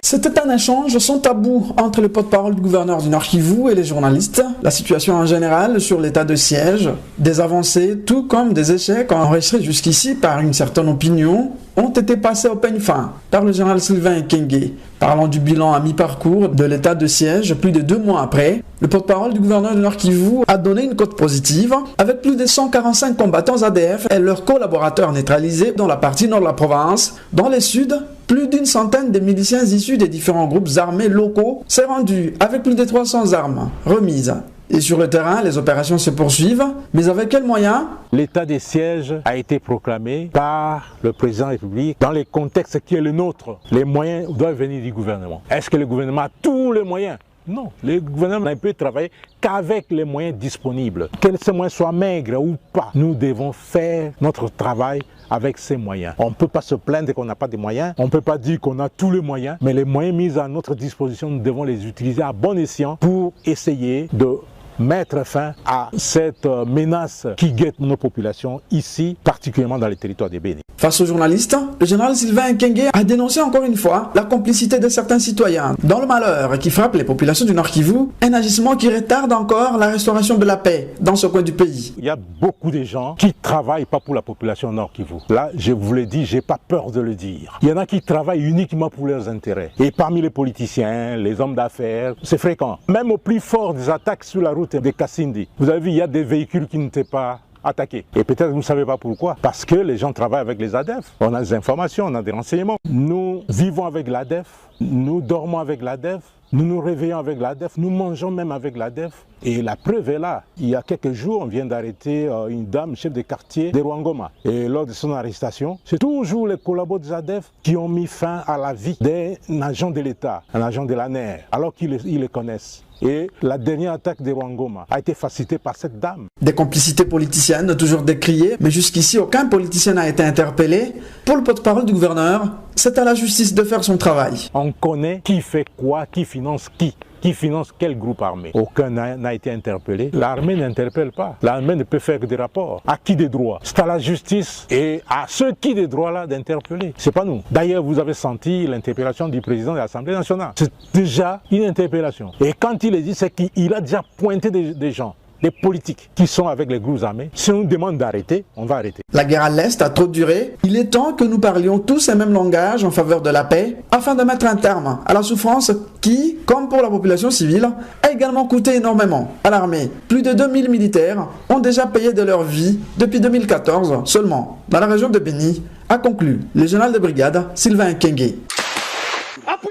C'était un échange sans tabou entre le porte-parole du gouverneur du Nord Kivu et les journalistes. La situation en général sur l'état de siège, des avancées, tout comme des échecs enregistrés jusqu'ici par une certaine opinion, ont été passés au peigne fin par le général Sylvain Ekenge. Parlant du bilan à mi-parcours de l'état de siège, plus de 2 mois après, le porte-parole du gouverneur du Nord Kivu a donné une cote positive avec plus de 145 combattants ADF et leurs collaborateurs neutralisés dans la partie nord de la province. Dans le sud, plus d'une centaine de miliciens issus des différents groupes armés locaux s'est rendu avec plus de 300 armes remises. Et sur le terrain, les opérations se poursuivent, mais avec quels moyens? L'état des sièges a été proclamé par le président de la République dans les contextes qui est le nôtre. Les moyens doivent venir du gouvernement. Est-ce que le gouvernement a tous les moyens? Non, le gouvernement ne peut travailler qu'avec les moyens disponibles. Que ces moyens soient maigres ou pas, nous devons faire notre travail avec ces moyens. On ne peut pas se plaindre qu'on n'a pas de moyens, on ne peut pas dire qu'on a tous les moyens, mais les moyens mis à notre disposition, nous devons les utiliser à bon escient pour essayer de mettre fin à cette menace qui guette nos populations ici, particulièrement dans les territoires des Béni. Face aux journalistes, le général Sylvain Ekenge a dénoncé encore une fois la complicité de certains citoyens dans le malheur qui frappe les populations du Nord Kivu, un agissement qui retarde encore la restauration de la paix dans ce coin du pays. Il y a beaucoup de gens qui ne travaillent pas pour la population Nord Kivu. Là, je vous l'ai dit, je n'ai pas peur de le dire. Il y en a qui travaillent uniquement pour leurs intérêts. Et parmi les politiciens, les hommes d'affaires, c'est fréquent. Même au plus fort des attaques sur la route de Kassindi, vous avez vu, il y a des véhicules qui n'étaient pas attaqués. Et peut-être vous ne savez pas pourquoi. Parce que les gens travaillent avec les ADF. On a des informations, on a des renseignements. Nous vivons avec l'ADF, nous dormons avec l'ADF, nous nous réveillons avec l'ADF, nous mangeons même avec l'ADF. Et la preuve est là. Il y a quelques jours, on vient d'arrêter une dame, chef de quartier de Rwangoma. Et lors de son arrestation, c'est toujours les collaborateurs des ADF qui ont mis fin à la vie d'un agent de l'État, un agent de la NER, alors qu'ils les connaissent. Et la dernière attaque de Rwangoma a été facilitée par cette dame. Des complicités politiciennes toujours décriées, mais jusqu'ici aucun politicien n'a été interpellé. Pour le porte-parole du gouverneur, c'est à la justice de faire son travail. On connaît qui fait quoi, qui finance quel groupe armé. Aucun n'a été interpellé. L'armée n'interpelle pas. L'armée ne peut faire que des rapports. À qui des droits? C'est à la justice et à ceux qui des droits-là d'interpeller. C'est pas nous. D'ailleurs, vous avez senti l'interpellation du président de l'Assemblée nationale. C'est déjà une interpellation. Et quand il est dit, c'est qu'il a déjà pointé des gens, des politiques qui sont avec les groupes armés. Si on nous demande d'arrêter, on va arrêter. La guerre à l'Est a trop duré. Il est temps que nous parlions tous le même langage en faveur de la paix, afin de mettre un terme à la souffrance qui, comme pour la population civile, a également coûté énormément à l'armée. Plus de 2000 militaires ont déjà payé de leur vie depuis 2014 seulement, dans la région de Béni, a conclu le général de brigade Sylvain Ekenge.